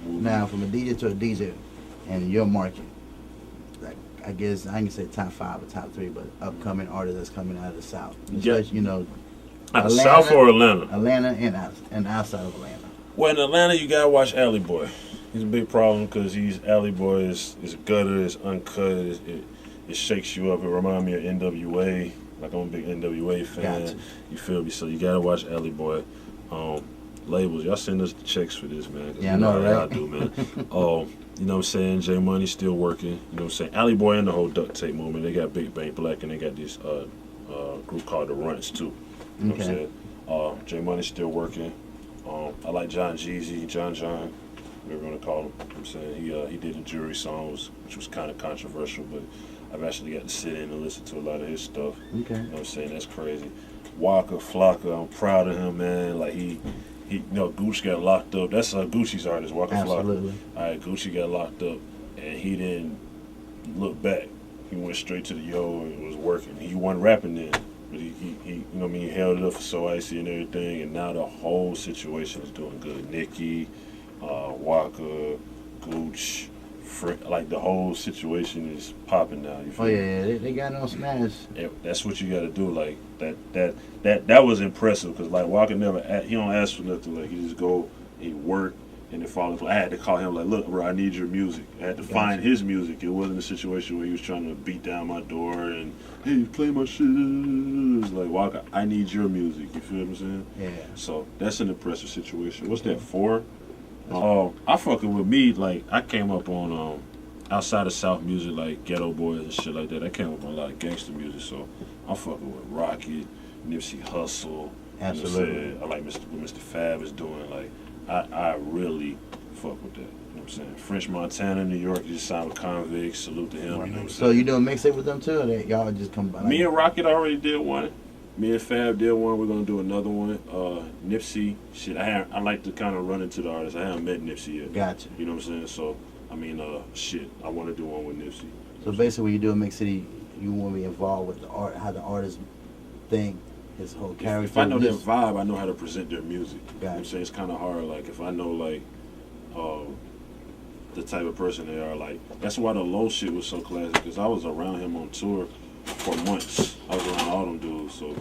Now, from a DJ to a DJ, in your market, like I guess I ain't gonna say top 5 or top 3, but upcoming artists that's coming out of the South. Especially, out of South or Atlanta? Atlanta and outside of Atlanta. Well, in Atlanta, you gotta watch Alley Boy. He's a big problem because Alley Boy is gutter, it's uncut, it shakes you up. It reminds me of NWA. Like, I'm a big NWA fan. Gotcha. You feel me? So you gotta watch Alley Boy. Labels, y'all send us the checks for this, man. Yeah, I know, right? Y'all do, man. You know what I'm saying? J Money still working. You know what I'm saying? Alley Boy and the whole duct tape movement. They got Big Bang Black and they got this group called the Runts too. You know what I'm saying? J Money still working. I like John Jeezy, John, whatever you want to call him. You know what I'm saying? He did the Jury songs, which was kind of controversial, but I've actually got to sit in and listen to a lot of his stuff. Okay. You know what I'm saying? That's crazy. Waka Flocka, I'm proud of him, man. Like he Gucci got locked up. That's Gucci's artist, Waka Flocka. Absolutely. All right, Gucci got locked up, and he didn't look back. He went straight to the and was working. He wasn't rapping then, but he you know what I mean, he held it up for So Icy and everything, and now the whole situation is doing good. Nicki, Waka, Gucci, like the whole situation is popping now. You feel me? They got no smash. Yeah, that's what you got to do. Like that was impressive because like Walker he don't ask for nothing. Like he just go, he work, and then follow. I had to call him like, look, bro, I need your music. I had to find his music. It wasn't a situation where he was trying to beat down my door and hey, play my shit. It was like, Walker, I need your music. You feel what I'm saying? Yeah. So that's an impressive situation. What's that for? I fucking with me, like I came up on outside of South music like Ghetto Boys and shit like that. I came up on a lot of gangster music, so I'm fucking with Rocket, Nipsey Hussle. Absolutely. You know I like what Mr. Fab is doing. Like I really fuck with that. You know what I'm saying? French Montana, New York, just signed with Convicts. Salute to him. You know what I'm saying? So you doing mixtape with them too, or y'all just come by? Me and Rocket already did one. Me and Fab did one. We're gonna do another one. Nipsey, shit. I like to kind of run into the artists. I haven't met Nipsey yet. Gotcha. You know what I'm saying? So I mean, shit. I want to do one with Nipsey. So basically, when you do a mix city, you want to be involved with the art, how the artist think, his whole character. If I know their vibe, I know how to present their music. Gotcha. You know what I'm saying? It's kind of hard. Like if I know like the type of person they are, like that's why the Low shit was so classic. Because I was around him on tour for months. I was around all them dudes, so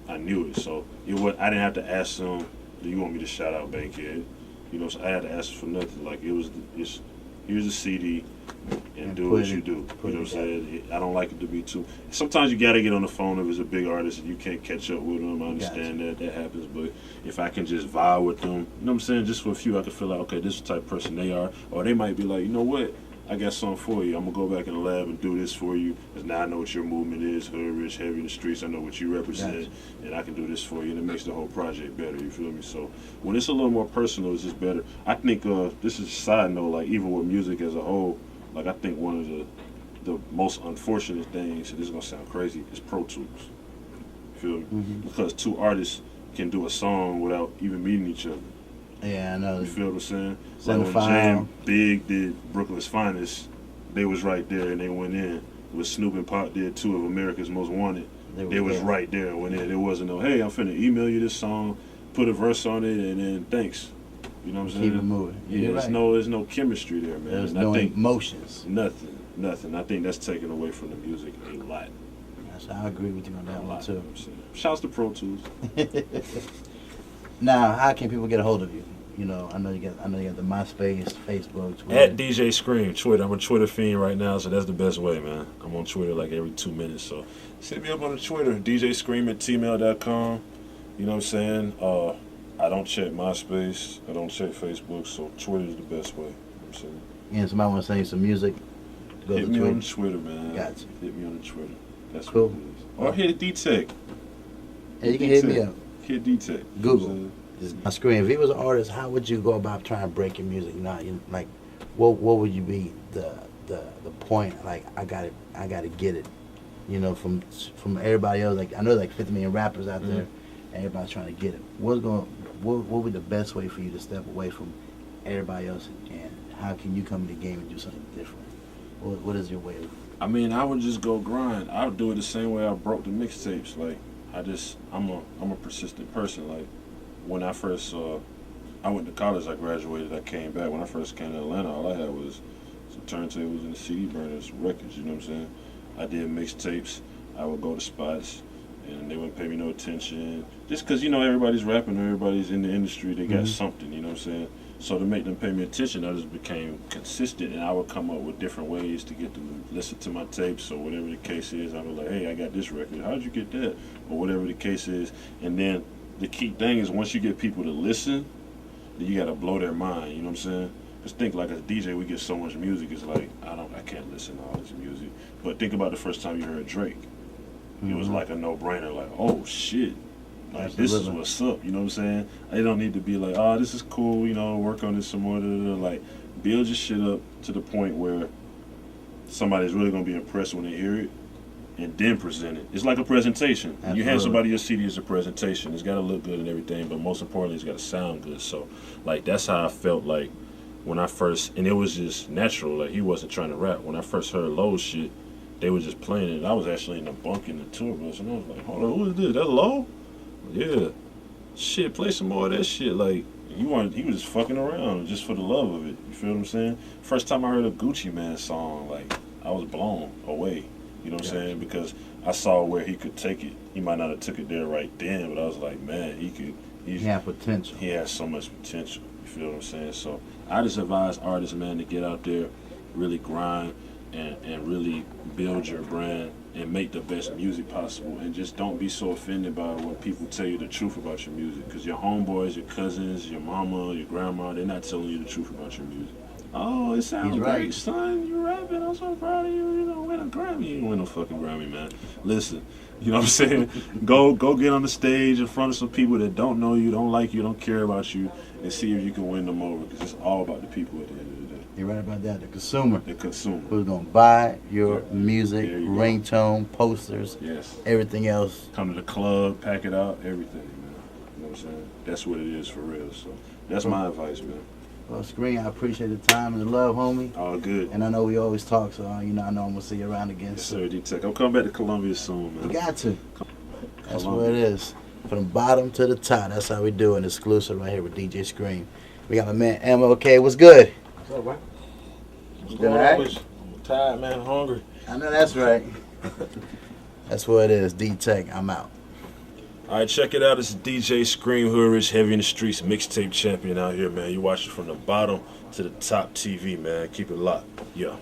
I knew it. So I didn't have to ask them, do you want me to shout out Bankhead? You know, so I had to ask for nothing. Like it was just here's a CD and do what you do. You know what I'm saying? I don't like it to be too. Sometimes you gotta get on the phone if it's a big artist and you can't catch up with them. I understand that happens, but if I can just vibe with them, you know what I'm saying? Just for a few, I can feel like, okay, this is the type of person they are, or they might be like, you know what? I got something for you. I'm gonna go back in the lab and do this for you, because now I know what your movement is, hood, rich, heavy in the streets. I know what you represent, and I can do this for you, and it makes the whole project better. You feel me? So when it's a little more personal, it's just better. I think this is a side note. Like even with music as a whole, like I think one of the most unfortunate things, and this is gonna sound crazy, is Pro Tools. You feel me? Mm-hmm. Because two artists can do a song without even meeting each other. Yeah, I know. You feel what I'm saying? Like when Jam Big did Brooklyn's Finest, they was right there and they went in. When Snoop and Pop did two of America's Most Wanted, they was right there and went in. There wasn't no, hey, I'm finna email you this song, put a verse on it, and then thanks. You know what I'm saying? Keep it moving. Yeah, there's no chemistry there, man. There's no emotions. Nothing. I think that's taken away from the music a lot. Yes, I agree with you on that one too. Shouts to Pro Tools. Now, how can people get a hold of you? You know, I know you got the MySpace, Facebook, Twitter. At DJ Scream, Twitter. I'm a Twitter fiend right now, so that's the best way, man. I'm on Twitter like every 2 minutes, so hit me up on the Twitter, djscream@gmail.com. You know what I'm saying? I don't check MySpace, I don't check Facebook, so Twitter is the best way. You know what I'm saying? And somebody want to send you some music? Hit me on Twitter, man. Gotcha. Hit me on the Twitter. That's cool. What it is. Or hit D-Tech. Hey, you can hit me up. Hit D-Tech. Google. My screen. If he was an artist, how would you go about trying to break your music? Like, what would you be the point? Like, I gotta get it. You know, from everybody else. Like I know like 50 million rappers out there, and everybody's trying to get it. What would be the best way for you to step away from everybody else, and how can you come in the game and do something different? What is your way? I mean, I would just go grind. I would do it the same way I broke the mixtapes. Like I'm a persistent person. Like when I first I I went to college. I graduated. I came back. When I first came to Atlanta, all I had was some turntables and CD burners, records. You know what I'm saying? I did mixtapes. I would go to spots, and they wouldn't pay me no attention. Just because, you know, everybody's rapping, everybody's in the industry, they got something, you know what I'm saying? So to make them pay me attention, I just became consistent, and I would come up with different ways to get them to listen to my tapes or whatever the case is. I was like, hey, I got this record. How'd you get that? Or whatever the case is. And then the key thing is once you get people to listen, then you got to blow their mind, you know what I'm saying? Just think like as a DJ, we get so much music, it's like, I can't listen to all this music. But think about the first time you heard Drake. It was like a no-brainer, like, oh, shit. Like, this is what's up, you know what I'm saying? I don't need to be like, oh, this is cool, you know, work on this some more. Like, build your shit up to the point where somebody's really going to be impressed when they hear it and then present it. It's like a presentation. Absolutely. You hand somebody your CD as a presentation. It's got to look good and everything, but most importantly, it's got to sound good. So, like, that's how I felt like when I first, and it was just natural, like, he wasn't trying to rap. When I first heard Lowe's shit, they were just playing it. I was actually in the bunk in the tour bus, and I was like, hold on, who is this? That's Lowe? Yeah. Shit, play some more of that shit. Like, he was just fucking around just for the love of it. You feel what I'm saying? First time I heard a Gucci Mane song, like, I was blown away. You know what I'm saying? Because I saw where he could take it. He might not have took it there right then, but I was like, man, he had potential. He has so much potential. You feel what I'm saying? So I just advise artists, man, to get out there, really grind, and really build your brand and make the best music possible, and just don't be so offended by when people tell you the truth about your music, because your homeboys, your cousins, your mama, your grandma, they're not telling you the truth about your music. Oh, it sounds great, son. You rapping. I'm so proud of you. You know, win a Grammy. You didn't win no fucking Grammy, man. Listen, you know what I'm saying? Go get on the stage in front of some people that don't know you, don't like you, don't care about you, and see if you can win them over, because it's all about the people at the end of the day. You're right about that. The consumer. The consumer. Who's going to buy your music, ringtone, posters, everything else. Come to the club, pack it out, everything, man. You know what I'm saying? That's what it is for real. So that's my advice, man. Well, Screen, I appreciate the time and the love, homie. All good. And I know we always talk, so you know I know I'm going to see you around again. Yes, sir, D-Tech. I'm coming back to Columbia soon, man. You got to. That's what it is. From the bottom to the top. That's how we do an exclusive right here with DJ Scream. We got my man MLK. What's good? What's up, man? What's going on? I'm tired, man. I'm hungry. I know that's right. That's what it is. D-Tech. I'm out. All right, check it out. It's DJ Scream, Hood Rich, Heavy in the Streets, mixtape champion out here, man. You watch it from the bottom to the top TV, man. Keep it locked. Yeah.